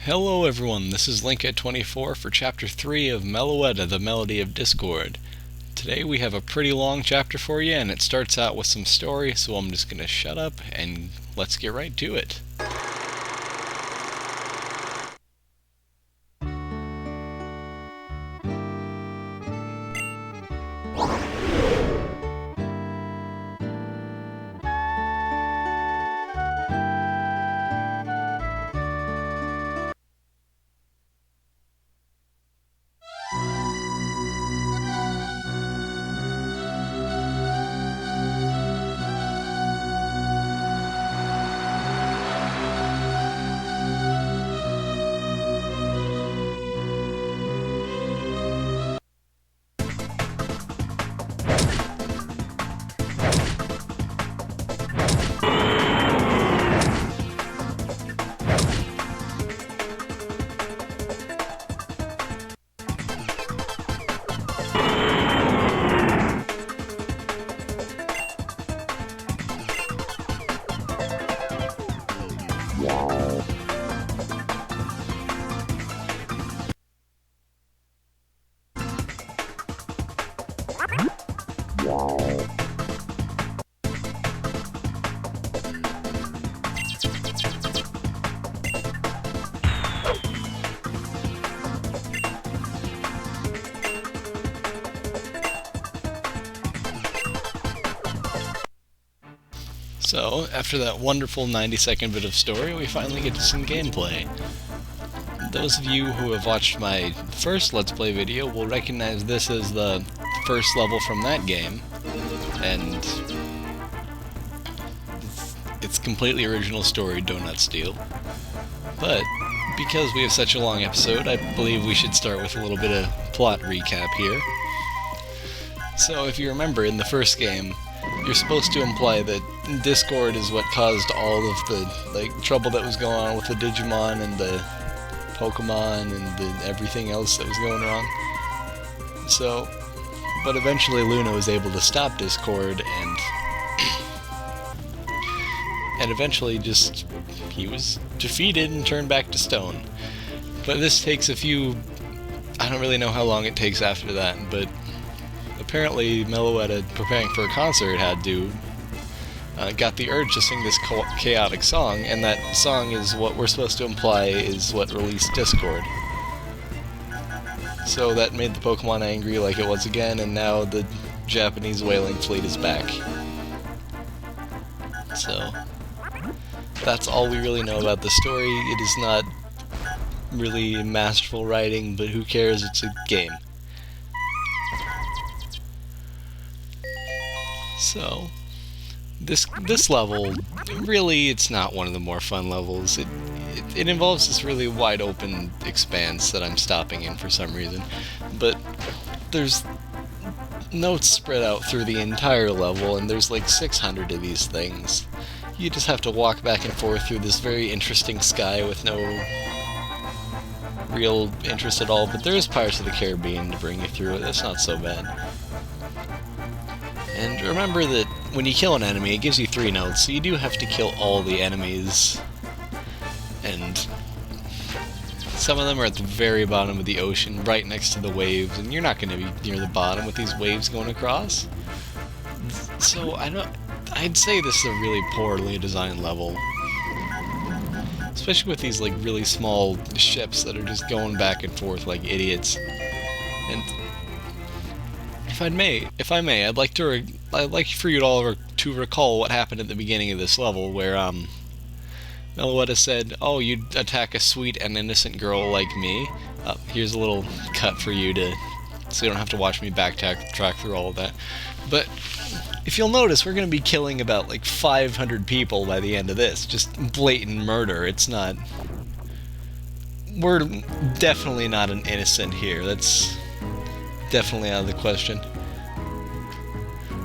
Hello everyone, this is Linkeh 24 for Chapter 3 of Meloetta, the Melody of Discord. Today we have a pretty long chapter for you, and it starts out with some story, so I'm just gonna shut up and let's get right to it. So, after that wonderful 90-second bit of story, we finally get to some gameplay. Those of you who have watched my first Let's Play video will recognize this as the first level from that game, and it's completely original story, Donut Steal. But, because we have such a long episode, I believe we should start with a little bit of plot recap here. So, if you remember, in the first game, you're supposed to imply that Discord is what caused all of the trouble that was going on with the Digimon and the Pokemon and everything else that was going wrong. So, but eventually Luna was able to stop Discord and eventually he was defeated and turned back to stone. But this takes I don't really know how long it takes after that, but apparently Meloetta, preparing for a concert, got the urge to sing this chaotic song, and that song is what we're supposed to imply is what released Discord. So that made the Pokemon angry like it was again, and now the Japanese whaling fleet is back. So, that's all we really know about the story. It is not really masterful writing, but who cares, it's a game. So, this level, really, it's not one of the more fun levels. It involves this really wide open expanse that I'm stopping in for some reason, but there's notes spread out through the entire level, and there's like 600 of these things. You just have to walk back and forth through this very interesting sky with no real interest at all, but there is Pirates of the Caribbean to bring you through it. That's not so bad. And remember that when you kill an enemy, it gives you 3 notes, so you do have to kill all the enemies. And some of them are at the very bottom of the ocean, right next to the waves, and you're not going to be near the bottom with these waves going across. So I'd say this is a really poorly designed level. Especially with these really small ships that are just going back and forth like idiots. And if I may, I'd like for you all to recall what happened at the beginning of this level, where Meloetta said, "Oh, you'd attack a sweet and innocent girl like me." Here's a little cut for you so you don't have to watch me backtrack through all of that. But if you'll notice, we're going to be killing about 500 people by the end of this. Just blatant murder. We're definitely not an innocent here. That's definitely out of the question.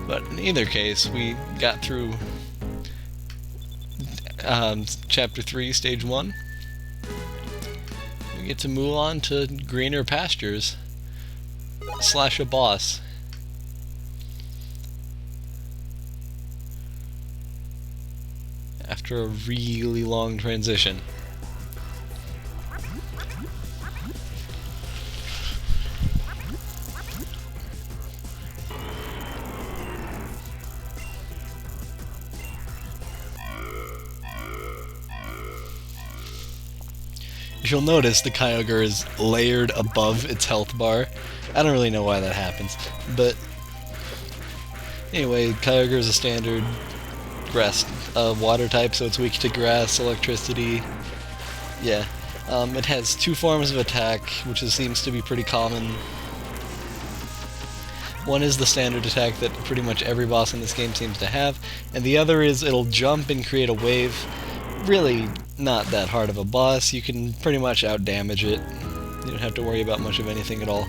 But in either case, we got through Chapter 3, Stage 1. We get to move on to greener pastures / a boss. After a really long transition. If you'll notice, the Kyogre is layered above its health bar. I don't really know why that happens, but anyway, Kyogre is a standard grass water type, so it's weak to grass, electricity. Yeah. It has two forms of attack, which seems to be pretty common. One is the standard attack that pretty much every boss in this game seems to have, and the other is it'll jump and create a wave. Really not that hard of a boss. You can pretty much out-damage it. You don't have to worry about much of anything at all.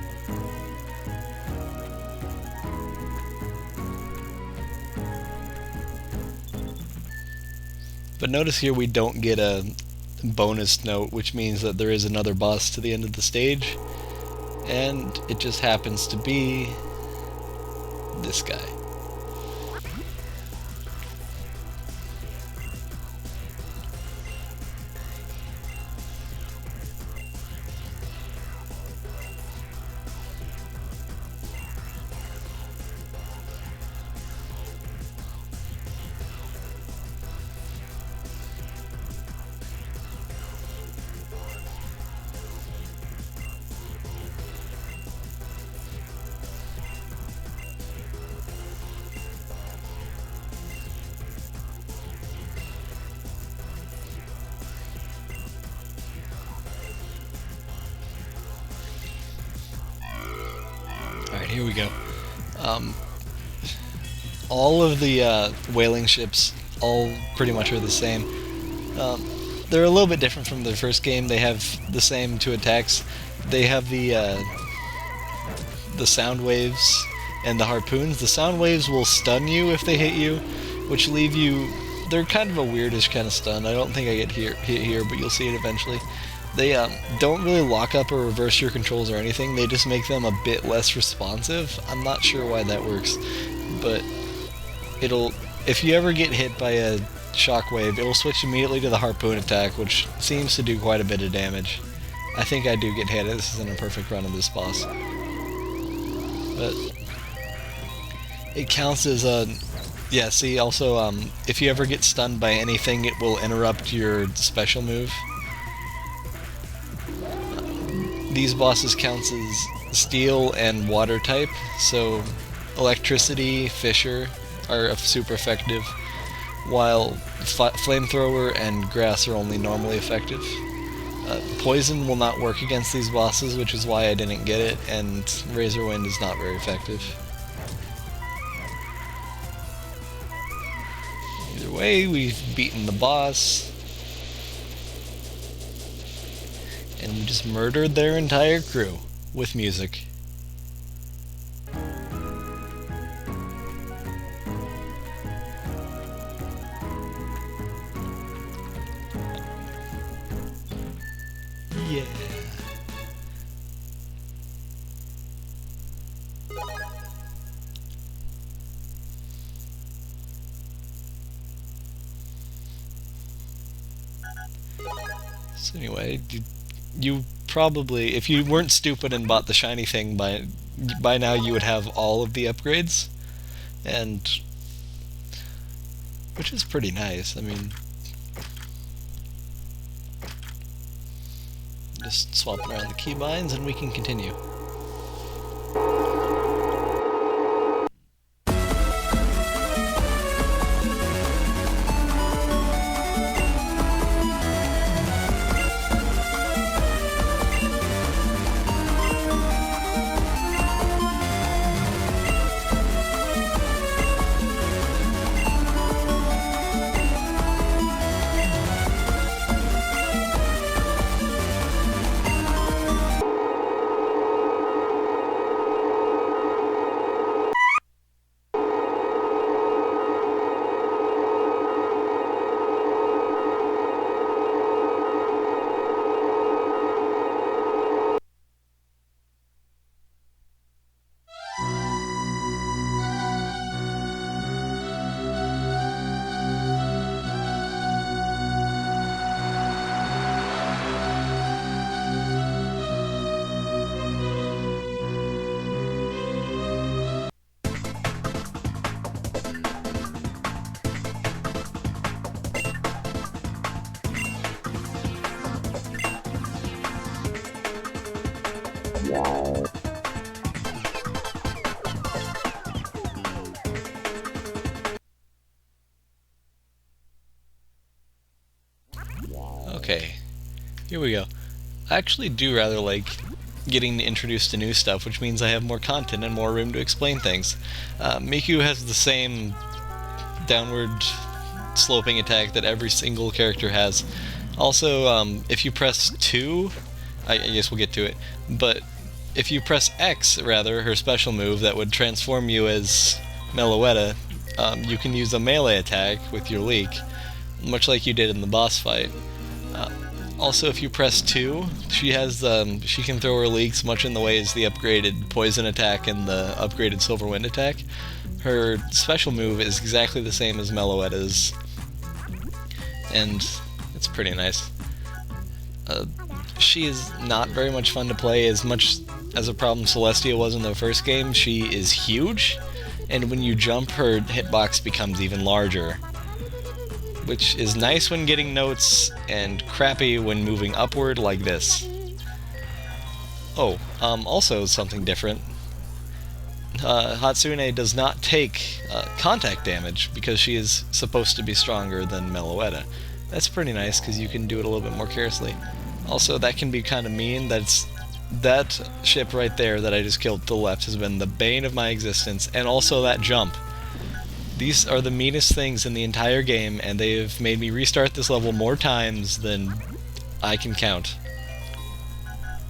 But notice here we don't get a bonus note, which means that there is another boss to the end of the stage, and it just happens to be this guy. Alright, here we go. All of the whaling ships all pretty much are the same. They're a little bit different from the first game. They have the same two attacks. They have the sound waves and the harpoons. The sound waves will stun you if they hit you, which leave you... They're kind of a weirdish kind of stun. I don't think I get hit here, but you'll see it eventually. They don't really lock up or reverse your controls or anything. They just make them a bit less responsive. I'm not sure why that works, but if you ever get hit by a shockwave, it'll switch immediately to the harpoon attack, which seems to do quite a bit of damage. I think I do get hit. This isn't a perfect run of this boss, but it counts as a... Yeah, see, also, if you ever get stunned by anything, it will interrupt your special move. These bosses counts as steel and water type, so electricity, fissure are super effective, while flamethrower and grass are only normally effective. Poison will not work against these bosses, which is why I didn't get it, and Razor Wind is not very effective. Either way, we've beaten the boss. And we just murdered their entire crew with music. Yeah. So anyway, you probably, if you weren't stupid and bought the shiny thing, by now you would have all of the upgrades, and which is pretty nice. I mean, just swap around the keybinds and we can continue. Okay, here we go. I actually do rather like getting introduced to new stuff, which means I have more content and more room to explain things. Miku has the same downward sloping attack that every single character has. Also, if you press 2, I guess we'll get to it, but if you press X, rather, her special move that would transform you as Meloetta, you can use a melee attack with your leak, much like you did in the boss fight. Also, if you press 2, she can throw her leaks much in the way as the upgraded poison attack and the upgraded silver wind attack. Her special move is exactly the same as Meloetta's, and it's pretty nice. She is not very much fun to play. As much as a problem Celestia was in the first game, she is huge, and when you jump, her hitbox becomes even larger, which is nice when getting notes and crappy when moving upward like this. Oh, also something different. Hatsune does not take contact damage because she is supposed to be stronger than Meloetta. That's pretty nice because you can do it a little bit more carelessly. Also, that can be kind of mean. That ship right there that I just killed to the left has been the bane of my existence, and also that jump. These are the meanest things in the entire game, and they have made me restart this level more times than I can count.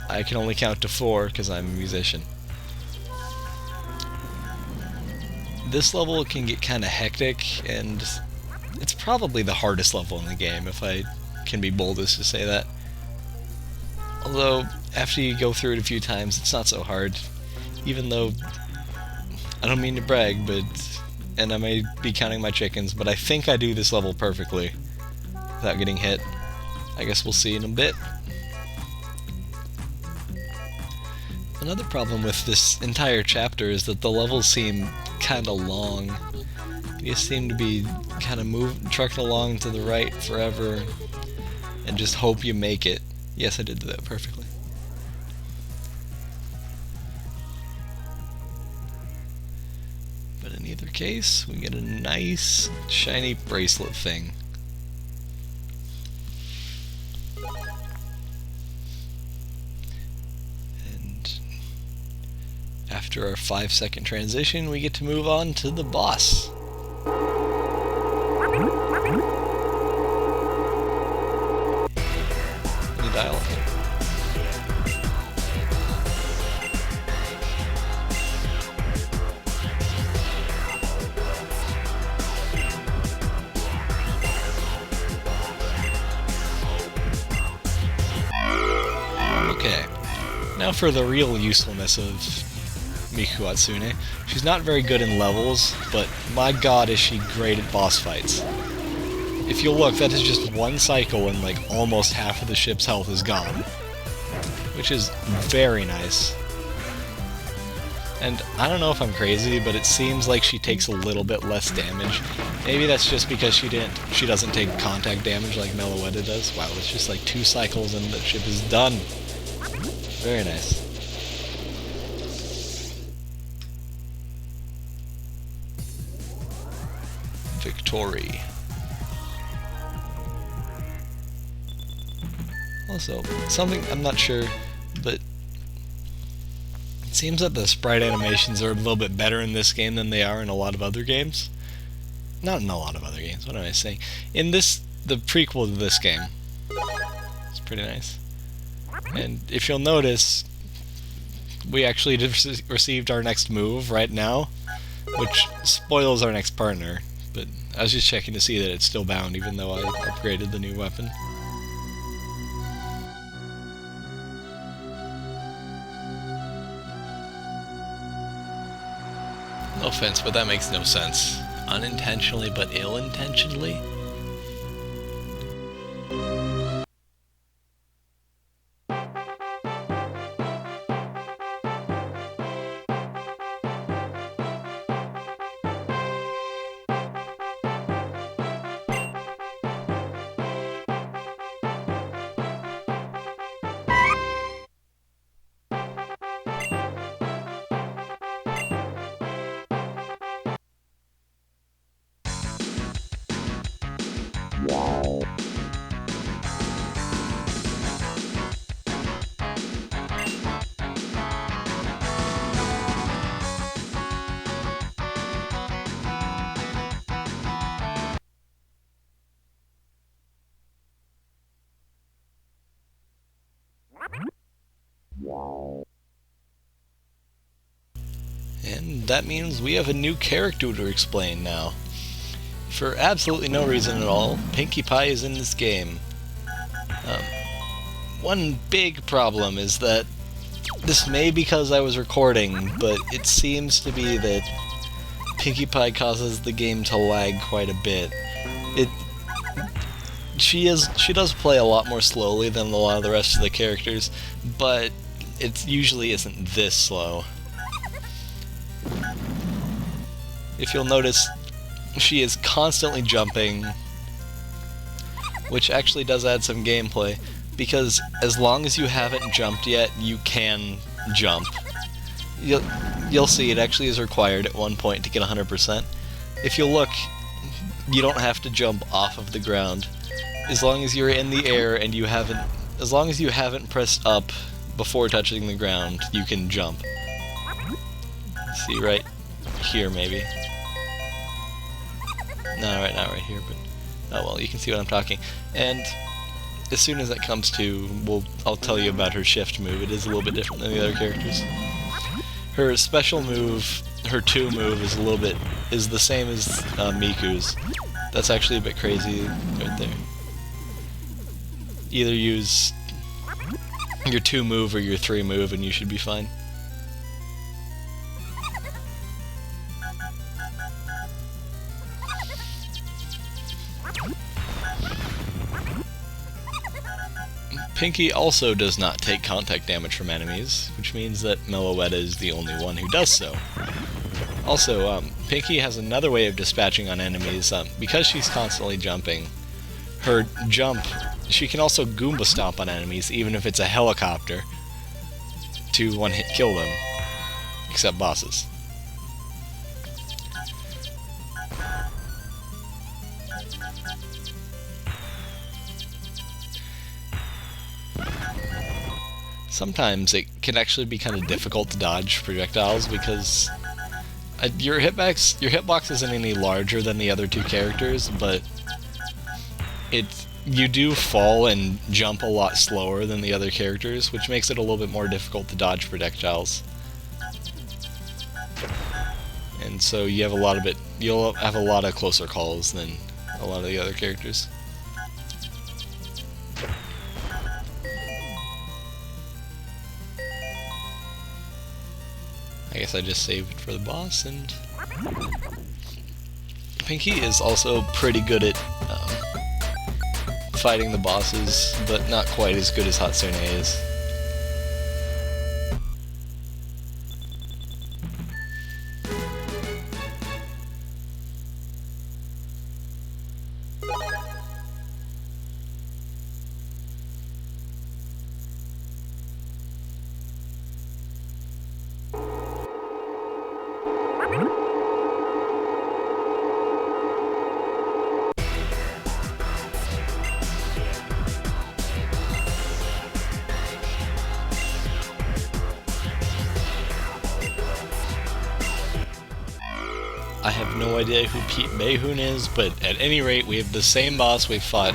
I can only count to 4 because I'm a musician. This level can get kind of hectic, and it's probably the hardest level in the game, if I can be bold as to say that. Although, after you go through it a few times, it's not so hard. Even though, I don't mean to brag, and I may be counting my chickens, but I think I do this level perfectly without getting hit. I guess we'll see in a bit. Another problem with this entire chapter is that the levels seem kinda long. You seem to be kinda trucking along to the right forever and just hope you make it. Yes, I did that perfectly. But in either case, we get a nice, shiny bracelet thing. And after our 5-second transition, we get to move on to the boss. The dialogue. Okay, now for the real usefulness of Miku Hatsune. She's not very good in levels, but my god is she great at boss fights. If you'll look, that is just one cycle and like almost half of the ship's health is gone. Which is very nice. And I don't know if I'm crazy, but it seems like she takes a little bit less damage. Maybe that's just because she doesn't take contact damage like Meloetta does. Wow, it's just like 2 cycles and the ship is done. Very nice. Victory. Also, something I'm not sure, but it seems that the sprite animations are a little bit better in this game than they are in a lot of other games. Not in a lot of other games, what am I saying? In the prequel to this game. It's pretty nice. And if you'll notice, we actually received our next move right now, which spoils our next partner, but I was just checking to see that it's still bound even though I upgraded the new weapon. No offense, but that makes no sense. Unintentionally, but ill-intentionally? that means we have a new character to explain now. For absolutely no reason at all, Pinkie Pie is in this game. One big problem is that this may be because I was recording, but it seems to be that Pinkie Pie causes the game to lag quite a bit. She does play a lot more slowly than a lot of the rest of the characters, but it usually isn't this slow. If you'll notice, she is constantly jumping, which actually does add some gameplay, because as long as you haven't jumped yet, you can jump. You'll see it actually is required at one point to get 100%. If you look, you don't have to jump off of the ground. As long as you're in the air and as long as you haven't pressed up before touching the ground, you can jump. See, right here maybe. No, not right here, but oh well, you can see what I'm talking. And as soon as it comes to, I'll tell you about her shift move. It is a little bit different than the other characters. Her special move, her 2 move, is the same as Miku's. That's actually a bit crazy right there. Either use your 2 move or your 3 move and you should be fine. Pinkie also does not take contact damage from enemies, which means that Meloetta is the only one who does so. Also, Pinkie has another way of dispatching on enemies. Because she's constantly jumping, her jump, she can also Goomba stomp on enemies, even if it's a helicopter, to one-hit kill them, except bosses. Sometimes it can actually be kind of difficult to dodge projectiles because your hitbox isn't any larger than the other 2 characters, but you do fall and jump a lot slower than the other characters, which makes it a little bit more difficult to dodge projectiles. And so you'll have a lot of closer calls than a lot of the other characters. I guess I just saved it for the boss, and Pinkie is also pretty good at fighting the bosses, but not quite as good as Hatsune is. I have no idea who Pete Mayhoon is, but at any rate, we have the same boss we've fought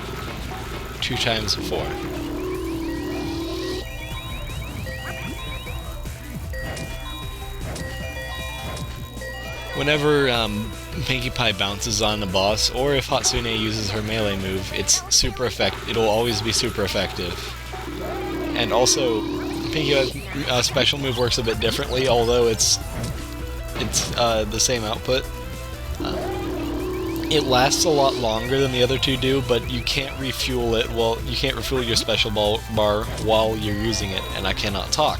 2 times before. Whenever Pinkie Pie bounces on a boss, or if Hatsune uses her melee move, it'll always be super effective. And also, Pinkie's special move works a bit differently, although it's the same output. It lasts a lot longer than the other 2 do, but you can't refuel it. Well, you can't refuel your special bar while you're using it, and I cannot talk.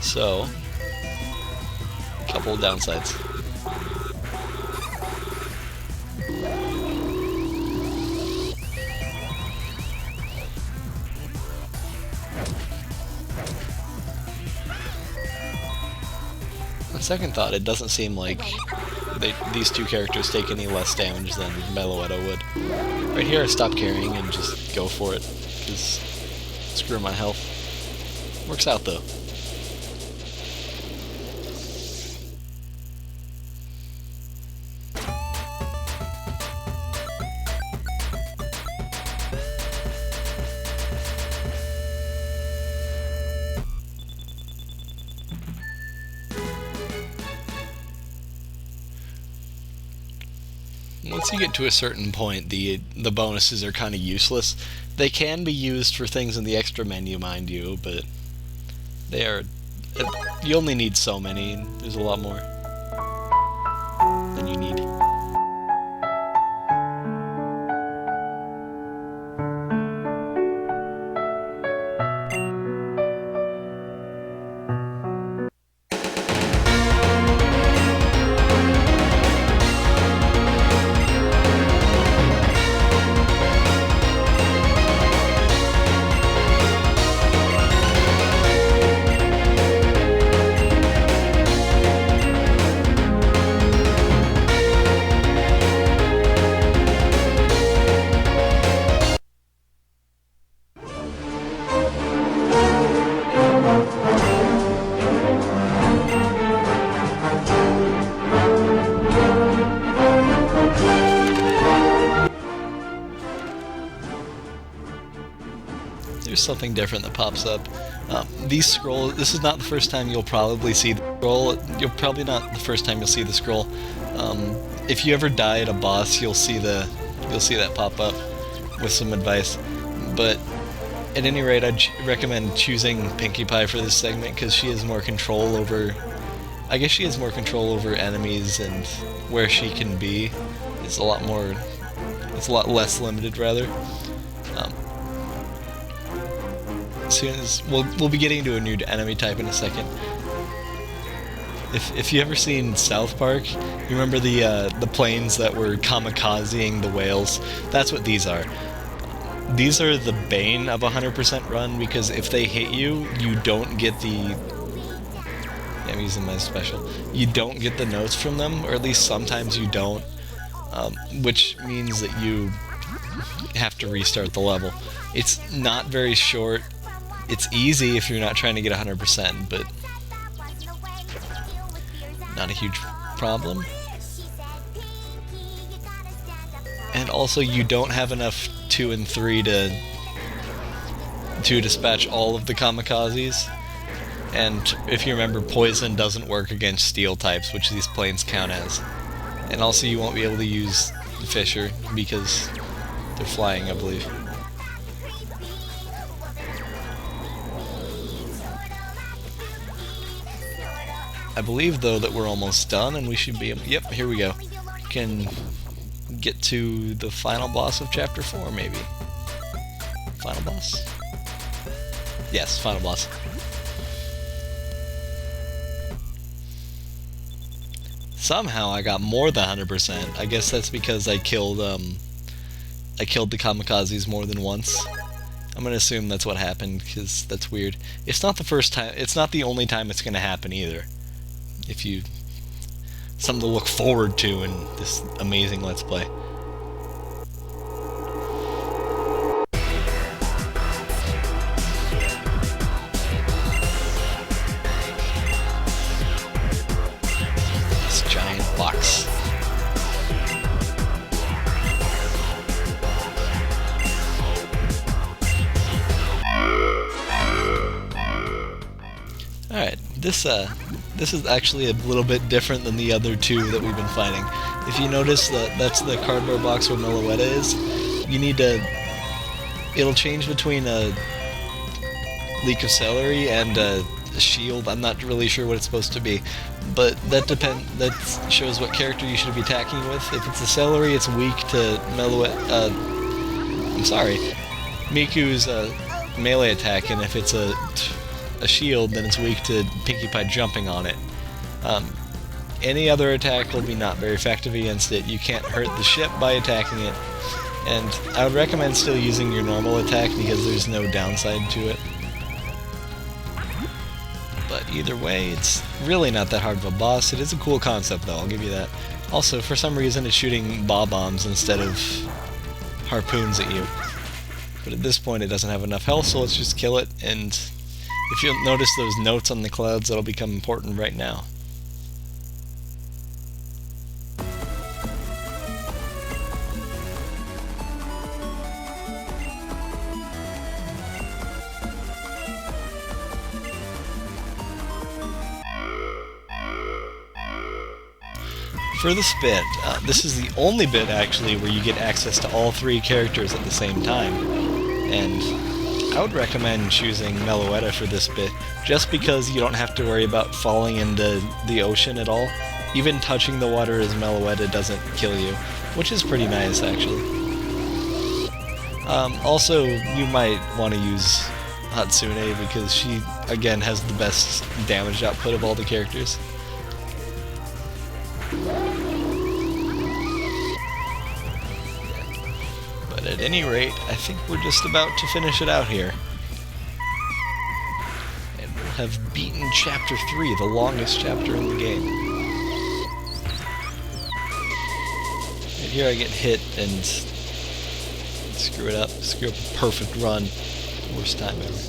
So, a couple of downsides. On second thought, it doesn't seem like these 2 characters take any less damage than Meloetta would. Right here, I stop carrying and just go for it, because screw my health. Works out though. Once you get to a certain point, the bonuses are kind of useless. They can be used for things in the extra menu, mind you, but they are... You only need so many, and there's a lot more than you need. There's something different that pops up. These scrolls. This is not the first time you'll probably see the scroll. You'll probably not the first time you'll see the scroll. If you ever die at a boss, you'll see that pop up with some advice. But at any rate, I'd recommend choosing Pinkie Pie for this segment because she has more control over. I guess she has more control over enemies and where she can be. It's a lot more. It's a lot less limited, rather. As soon as we'll be getting to a new enemy type in a second. If you ever seen South Park, you remember the planes that were kamikazeing the whales? That's what these are. These are the bane of 100% run because if they hit you, you don't get the... Yeah, I'm using my special. You don't get the notes from them, or at least sometimes you don't, which means that you have to restart the level. It's not very short. It's easy if you're not trying to get 100%, but not a huge problem. And also, you don't have enough 2 and 3 to dispatch all of the kamikazes. And if you remember, poison doesn't work against steel types, which these planes count as. And also, you won't be able to use the Fisher because they're flying, I believe. I believe, though, that we're almost done, and we should be... Yep, here we go. Can get to the final boss of Chapter 4, maybe. Final boss? Yes, final boss. Somehow I got more than 100%. I guess that's because I killed the kamikazes more than once. I'm gonna assume that's what happened, because that's weird. It's not the first time... It's not the only time it's gonna happen, either. If you... Something to look forward to in this amazing Let's Play. This giant box. Alright, this is actually a little bit different than the other two that we've been fighting. If you notice that's the cardboard box where Meloetta is, you need to... It'll change between a leek of celery and a shield. I'm not really sure what it's supposed to be, but that shows what character you should be attacking with. If it's a celery, it's weak to Meloetta... Miku's melee attack, and if it's a shield, then it's weak to Pinkie Pie jumping on it. Any other attack will be not very effective against it. You can't hurt the ship by attacking it, and I would recommend still using your normal attack because there's no downside to it. But either way, it's really not that hard of a boss. It is a cool concept, though, I'll give you that. Also, for some reason, it's shooting bombs instead of harpoons at you. But at this point, it doesn't have enough health, so let's just kill it, and if you'll notice those notes on the clouds, that'll become important right now. For this bit, this is the only bit actually where you get access to all three characters at the same time, and I would recommend choosing Meloetta for this bit, just because you don't have to worry about falling into the ocean at all. Even touching the water as Meloetta doesn't kill you, which is pretty nice actually. Also, you might want to use Hatsune because she, again, has the best damage output of all the characters. But at any rate, I think we're just about to finish it out here. And we'll have beaten Chapter 3, the longest chapter in the game. And here I get hit and screw it up. Screw up a perfect run. Worst time ever.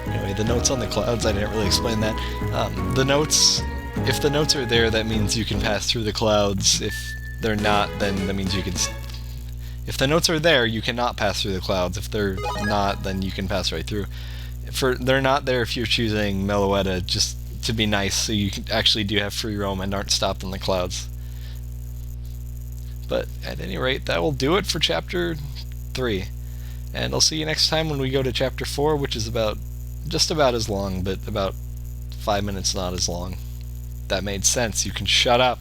Anyway, the notes on the clouds, I didn't really explain that. The notes, if the notes are there, that means you can pass through the clouds. If they're not, then that means you can... If the notes are there, you cannot pass through the clouds. If they're not, then you can pass right through. They're not there if you're choosing Meloetta, just to be nice, so you can actually do have free roam and aren't stopped in the clouds. But at any rate, that will do it for Chapter 3. And I'll see you next time when we go to Chapter 4, which is just about as long, but about 5 minutes not as long. That made sense. You can shut up.